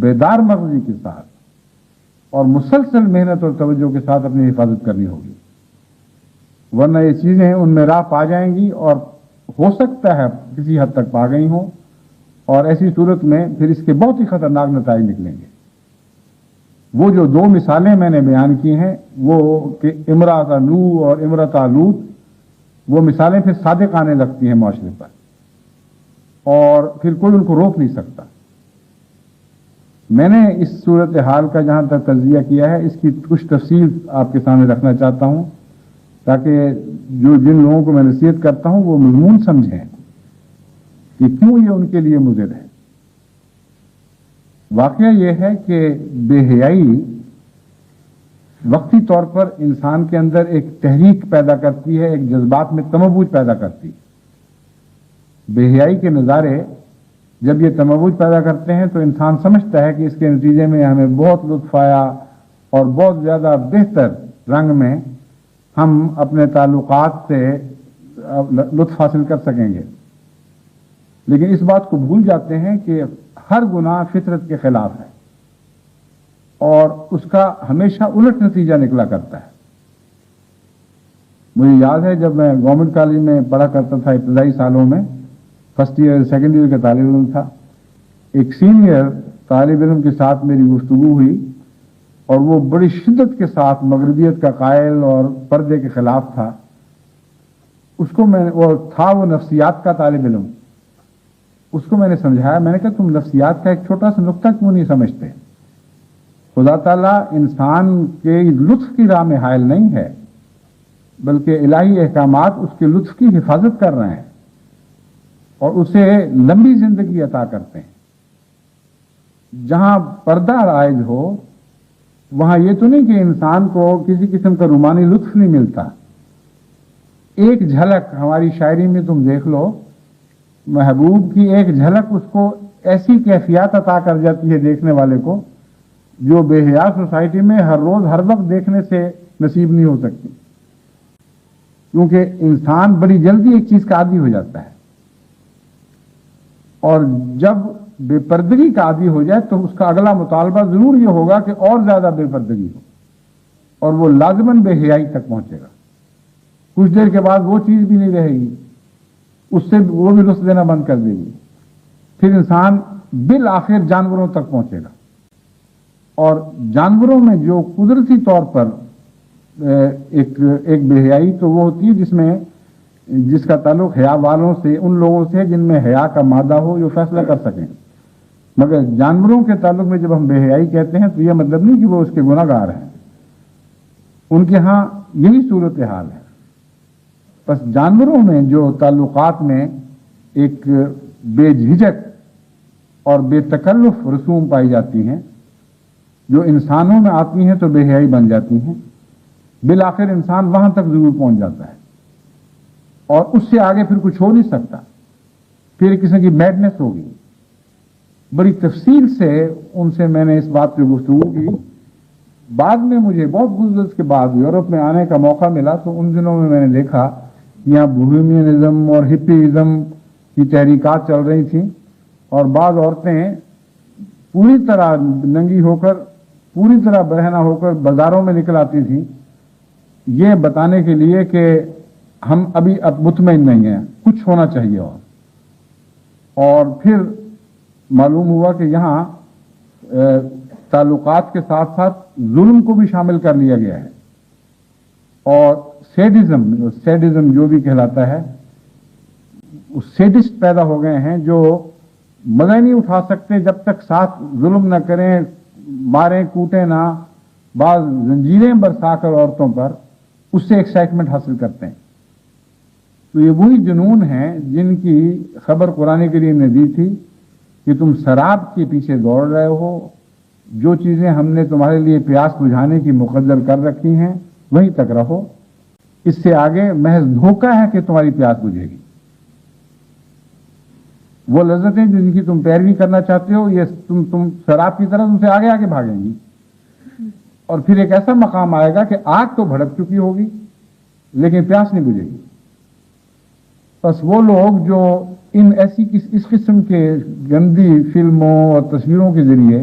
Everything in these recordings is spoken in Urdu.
بیدار مغزی کے ساتھ اور مسلسل محنت اور توجہ کے ساتھ اپنی حفاظت کرنی ہوگی، ورنہ یہ چیزیں ان میں راہ پا جائیں گی اور ہو سکتا ہے کسی حد تک پا گئی ہوں، اور ایسی صورت میں پھر اس کے بہت ہی خطرناک نتائج نکلیں گے۔ وہ جو دو مثالیں میں نے بیان کی ہیں، وہ کہ امرأۃ نوح اور امرأۃ لوط، وہ مثالیں پھر صادق آنے لگتی ہیں معاشرے پر، اور پھر کوئی ان کو روک نہیں سکتا۔ میں نے اس صورتحال کا جہاں تک تجزیہ کیا ہے، اس کی کچھ تفصیل آپ کے سامنے رکھنا چاہتا ہوں، تاکہ جن لوگوں کو میں نصیحت کرتا ہوں وہ مضمون سمجھیں کہ کیوں یہ ان کے لیے مضر ہے۔ واقعہ یہ ہے کہ بے حیائی وقتی طور پر انسان کے اندر ایک تحریک پیدا کرتی ہے، ایک جذبات میں تموج پیدا کرتی ہے۔ بے حیائی کے نظارے جب یہ تموج پیدا کرتے ہیں تو انسان سمجھتا ہے کہ اس کے نتیجے میں ہمیں بہت لطف آیا اور بہت زیادہ بہتر رنگ میں ہم اپنے تعلقات سے لطف حاصل کر سکیں گے، لیکن اس بات کو بھول جاتے ہیں کہ ہر گناہ فطرت کے خلاف ہے اور اس کا ہمیشہ الٹ نتیجہ نکلا کرتا ہے۔ مجھے یاد ہے جب میں گورنمنٹ کالج میں پڑھا کرتا تھا، ابتدائی سالوں میں فرسٹ ایئر سیکنڈ ایئر کا طالب علم تھا، ایک سینئر طالب علم کے ساتھ میری گفتگو ہوئی اور وہ بڑی شدت کے ساتھ مغربیت کا قائل اور پردے کے خلاف تھا۔ اس کو وہ نفسیات کا طالب علم، اس کو میں نے سمجھایا، میں نے کہا تم نفسیات کا ایک چھوٹا سا نقطہ کیوں نہیں سمجھتے؟ خدا تعالیٰ انسان کے لطف کی راہ میں حائل نہیں ہے، بلکہ الہی احکامات اس کے لطف کی حفاظت کر رہے ہیں اور اسے لمبی زندگی عطا کرتے ہیں۔ جہاں پردہ رائج ہو وہاں یہ تو نہیں کہ انسان کو کسی قسم کا رومانی لطف نہیں ملتا۔ ایک جھلک ہماری شاعری میں تم دیکھ لو، محبوب کی ایک جھلک اس کو ایسی کیفیات عطا کر جاتی ہے دیکھنے والے کو، جو بے حیا سوسائٹی میں ہر روز ہر وقت دیکھنے سے نصیب نہیں ہو سکتی، کیونکہ انسان بڑی جلدی ایک چیز کا عادی ہو جاتا ہے، اور جب بے پردگی کا عادی ہو جائے تو اس کا اگلا مطالبہ ضرور یہ ہوگا کہ اور زیادہ بے پردگی ہو، اور وہ لازماً بے حیائی تک پہنچے گا۔ کچھ دیر کے بعد وہ چیز بھی نہیں رہے گی، اس سے وہ بھی لطف دینا بند کر دے گی، پھر انسان بالآخر جانوروں تک پہنچے گا۔ اور جانوروں میں جو قدرتی طور پر ایک بے حیائی تو وہ ہوتی ہے جس کا تعلق حیا والوں سے، ان لوگوں سے جن میں حیا کا مادہ ہو جو فیصلہ کر سکیں، مگر جانوروں کے تعلق میں جب ہم بے حیائی کہتے ہیں تو یہ مطلب نہیں کہ وہ اس کے گناہ گار ہیں، ان کے ہاں یہی صورتحال ہے۔ بس جانوروں میں جو تعلقات میں ایک بے جھجک اور بے تکلف رسوم پائی جاتی ہیں، جو انسانوں میں آتی ہیں تو بے حیائی بن جاتی ہیں، بالآخر انسان وہاں تک ضرور پہنچ جاتا ہے اور اس سے آگے پھر کچھ ہو نہیں سکتا، پھر ایک قسم کی میڈنس ہوگی۔ بڑی تفصیل سے ان سے میں نے اس بات پہ گفتگو کی۔ بعد میں مجھے بہت گزرت کے بعد یورپ میں آنے کا موقع ملا تو ان دنوں میں نے دیکھا کہ یہاں بوہیمینزم اور ہپیزم کی تحریکات چل رہی تھیں، اور بعض عورتیں پوری طرح ننگی ہو کر، پوری طرح برہنہ ہو کر بازاروں میں نکل آتی تھیں، یہ بتانے کے لیے کہ ہم ابھی اب مطمئن نہیں ہیں، کچھ ہونا چاہیے۔ اور پھر معلوم ہوا کہ یہاں تعلقات کے ساتھ ساتھ ظلم کو بھی شامل کر لیا گیا ہے، اور سیڈزم جو بھی کہلاتا ہے، سیڈسٹ پیدا ہو گئے ہیں جو مزہ نہیں اٹھا سکتے جب تک ساتھ ظلم نہ کریں، ماریں کوٹیں نہ، بعض زنجیریں برسا کر عورتوں پر اس سے ایکسائٹمنٹ حاصل کرتے ہیں۔ تو یہ وہی جنون ہیں جن کی خبر قرآن کریم نے دی تھی کہ تم شراب کے پیچھے دوڑ رہے ہو، جو چیزیں ہم نے تمہارے لیے پیاس بجھانے کی مقدر کر رکھی ہیں وہیں تک رہو، اس سے آگے محض دھوکہ ہے کہ تمہاری پیاس بجھے گی۔ وہ لذتیں جن کی تم پیروی کرنا چاہتے ہو، یہ تم شراب کی طرح تم سے آگے آگے بھاگیں گی، اور پھر ایک ایسا مقام آئے گا کہ آگ تو بھڑک چکی ہوگی لیکن پیاس نہیں بجھے گی۔ بس وہ لوگ جو اس قسم کے گندی فلموں اور تصویروں کے ذریعے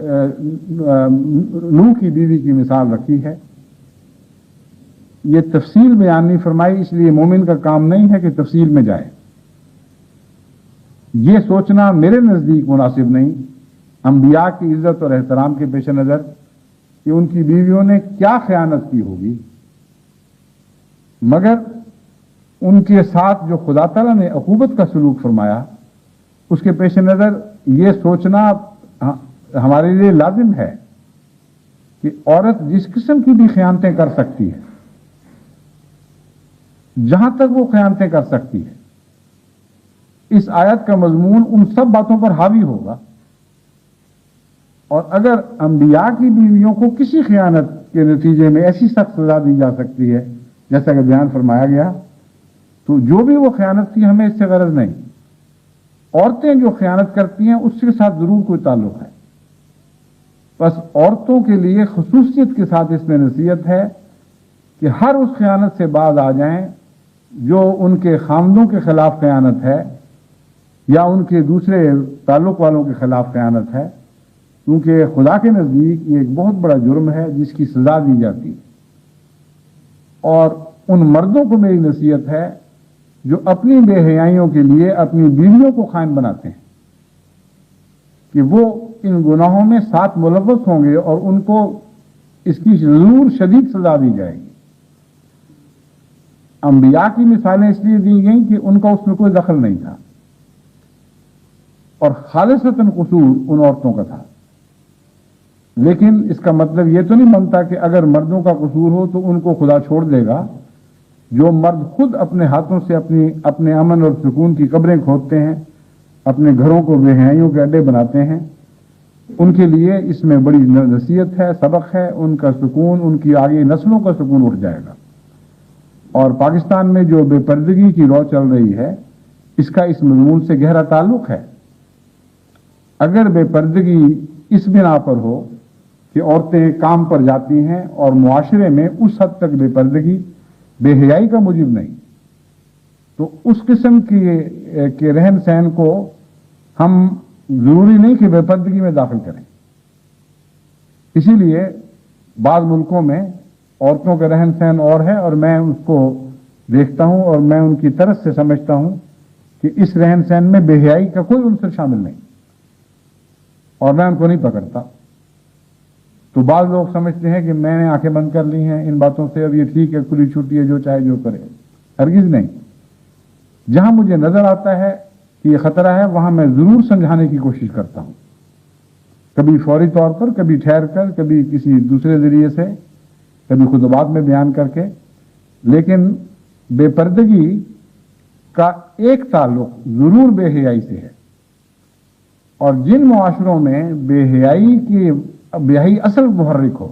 نوح کی بیوی کی مثال رکھی ہے. یہ تفصیل بیان نہیں فرمائی، اس لیے مومن کا کام نہیں ہے کہ تفصیل میں جائے. یہ سوچنا میرے نزدیک مناسب نہیں انبیاء کی عزت اور احترام کے پیش نظر کہ ان کی بیویوں نے کیا خیانت کی ہوگی، مگر ان کے ساتھ جو خدا تعالیٰ نے عقوبت کا سلوک فرمایا اس کے پیش نظر یہ سوچنا ہمارے لیے لازم ہے کہ عورت جس قسم کی بھی خیانتیں کر سکتی ہے، جہاں تک وہ خیانتیں کر سکتی ہے، اس آیت کا مضمون ان سب باتوں پر حاوی ہوگا. اور اگر انبیاء کی بیویوں کو کسی خیانت کے نتیجے میں ایسی سخت سزا دی جا سکتی ہے جیسا کہ بیان فرمایا گیا، تو جو بھی وہ خیانت کی ہمیں اس سے غرض نہیں. عورتیں جو خیانت کرتی ہیں اس کے ساتھ ضرور کوئی تعلق ہے. بس عورتوں کے لیے خصوصیت کے ساتھ اس میں نصیحت ہے کہ ہر اس خیانت سے باز آ جائیں جو ان کے خامدوں کے خلاف خیانت ہے یا ان کے دوسرے تعلق والوں کے خلاف خیانت ہے، کیونکہ خدا کے نزدیک یہ ایک بہت بڑا جرم ہے جس کی سزا دی جاتی ہے. اور ان مردوں کو میری نصیحت ہے جو اپنی بے حیائیوں کے لیے اپنی بیویوں کو خائن بناتے ہیں کہ وہ ان گناہوں میں ساتھ ملوث ہوں گے اور ان کو اس کی ضرور شدید سزا دی جائے گی. انبیاء کی مثالیں اس لیے دی گئیں کہ ان کا اس میں کوئی دخل نہیں تھا اور خالصتاً قصور ان عورتوں کا تھا. لیکن اس کا مطلب یہ تو نہیں بنتا کہ اگر مردوں کا قصور ہو تو ان کو خدا چھوڑ دے گا. جو مرد خود اپنے ہاتھوں سے اپنے امن اور سکون کی قبریں کھودتے ہیں، اپنے گھروں کو بے حیائیوں کے اڈے بناتے ہیں، ان کے لیے اس میں بڑی نصیحت ہے، سبق ہے. ان کا سکون، ان کی آگے نسلوں کا سکون اٹھ جائے گا. اور پاکستان میں جو بے پردگی کی رو چل رہی ہے اس کا اس مضمون سے گہرا تعلق ہے. اگر بے پردگی اس بنا پر ہو کہ عورتیں کام پر جاتی ہیں اور معاشرے میں اس حد تک بے پردگی، بے حیائی کا موجب نہیں، تو اس قسم کے رہن سہن کو ہم ضروری نہیں کہ بے پردگی میں داخل کریں. اسی لیے بعض ملکوں میں عورتوں کا رہن سہن اور ہے اور میں اس کو دیکھتا ہوں اور میں ان کی طرف سے سمجھتا ہوں کہ اس رہن سہن میں بے حیائی کا کوئی عنصر شامل نہیں اور میں ان کو نہیں پکڑتا. تو بعض لوگ سمجھتے ہیں کہ میں نے آنکھیں بند کر لی ہیں ان باتوں سے، اب یہ ٹھیک ہے، کھلی چھٹی ہے، جو چاہے جو کرے. ہرگز نہیں. جہاں مجھے نظر آتا ہے کہ یہ خطرہ ہے وہاں میں ضرور سمجھانے کی کوشش کرتا ہوں، کبھی فوری طور پر، کبھی ٹھہر کر، کبھی کسی دوسرے ذریعے سے، کبھی خطبات میں بیان کر کے. لیکن بے پردگی کا ایک تعلق ضرور بے حیائی سے ہے. اور جن معاشروں میں بے حیائی اصل محرک ہو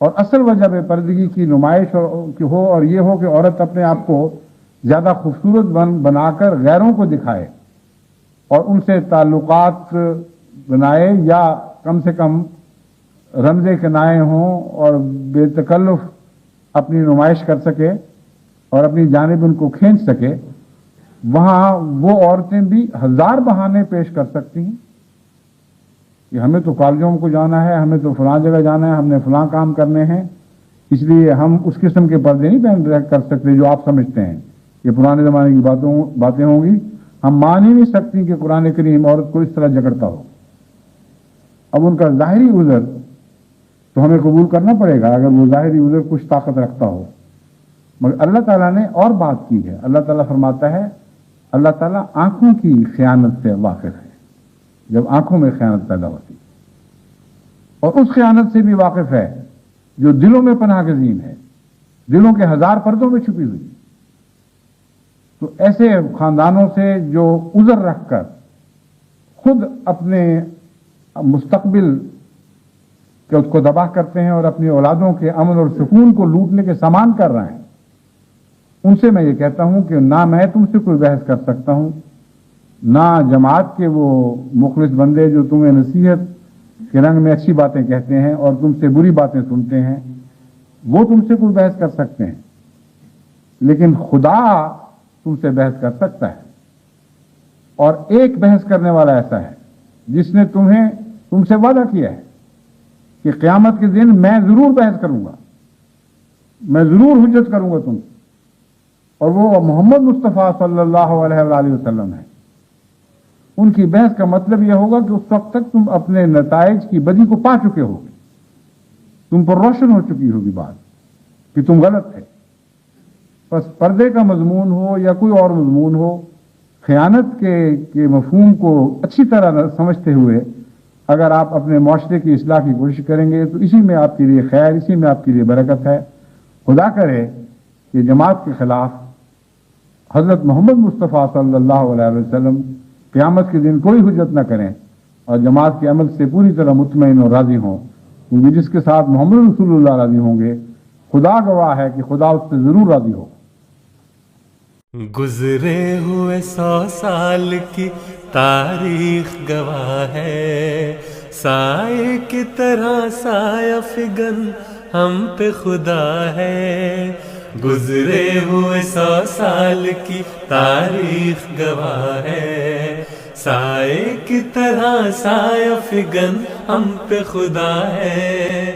اور اصل وجہ بے پردگی کی نمائش ہو اور یہ ہو کہ عورت اپنے آپ کو زیادہ خوبصورت بنا کر غیروں کو دکھائے اور ان سے تعلقات بنائے یا کم سے کم رمزے کنائے ہوں اور بے تکلف اپنی نمائش کر سکے اور اپنی جانب ان کو کھینچ سکے، وہاں وہ عورتیں بھی ہزار بہانے پیش کر سکتی ہیں کہ ہمیں تو کالجوں کو جانا ہے، ہمیں تو فلاں جگہ جانا ہے، ہم نے فلاں کام کرنے ہیں، اس لیے ہم اس قسم کے پردے نہیں پہن کر سکتے جو آپ سمجھتے ہیں. یہ پرانے زمانے کی باتیں ہوں گی. ہم مان ہی نہیں سکتی کہ قرآن کریم عورت کو اس طرح جکڑتا ہو. اب ان کا ظاہری عذر تو ہمیں قبول کرنا پڑے گا اگر وہ ظاہری عذر کچھ طاقت رکھتا ہو، مگر اللہ تعالیٰ نے اور بات کی ہے. اللہ تعالیٰ فرماتا ہے، اللہ تعالیٰ آنکھوں کی خیانت سے واقف ہے، جب آنکھوں میں خیانت پیدا ہوتی، اور اس خیانت سے بھی واقف ہے جو دلوں میں پناہ گزین ہے، دلوں کے ہزار پردوں میں چھپی ہوئی. تو ایسے خاندانوں سے جو عذر رکھ کر خود اپنے مستقبل کہ اس کو تباہ کرتے ہیں اور اپنی اولادوں کے امن اور سکون کو لوٹنے کے سامان کر رہے ہیں، ان سے میں یہ کہتا ہوں کہ نہ میں تم سے کوئی بحث کر سکتا ہوں، نہ جماعت کے وہ مخلص بندے جو تمہیں نصیحت کے رنگ میں اچھی باتیں کہتے ہیں اور تم سے بری باتیں سنتے ہیں، وہ تم سے کوئی بحث کر سکتے ہیں. لیکن خدا تم سے بحث کر سکتا ہے. اور ایک بحث کرنے والا ایسا ہے جس نے تمہیں تم سے وعدہ کیا ہے کہ قیامت کے دن میں ضرور بحث کروں گا، میں ضرور حجت کروں گا تم، اور وہ محمد مصطفیٰ صلی اللہ علیہ وآلہ وسلم ہے۔ ان کی بحث کا مطلب یہ ہوگا کہ اس وقت تک تم اپنے نتائج کی بدی کو پا چکے ہوگے، تم پر روشن ہو چکی ہوگی بات کہ تم غلط تھے۔ بس پردے کا مضمون ہو یا کوئی اور مضمون ہو، خیانت کے مفہوم کو اچھی طرح سمجھتے ہوئے اگر آپ اپنے معاشرے کی اصلاح کی کوشش کریں گے تو اسی میں آپ کے لیے خیر، اسی میں آپ کے لیے برکت ہے۔ خدا کرے کہ جماعت کے خلاف حضرت محمد مصطفیٰ صلی اللہ علیہ وسلم قیامت کے دن کوئی حجت نہ کریں، اور جماعت کے عمل سے پوری طرح مطمئن اور راضی ہوں، کیونکہ جس کے ساتھ محمد رسول اللہ راضی ہوں گے، خدا گواہ ہے کہ خدا اس سے ضرور راضی ہو۔ گزرے ہوئے 100 سال کی تاریخ گواہ ہے، سائے کی طرح سایہ فگن ہم پہ خدا ہے۔ گزرے ہوئے 100 سال کی تاریخ گواہ ہے، سائے کی طرح سایہ فگن ہم پہ خدا ہے۔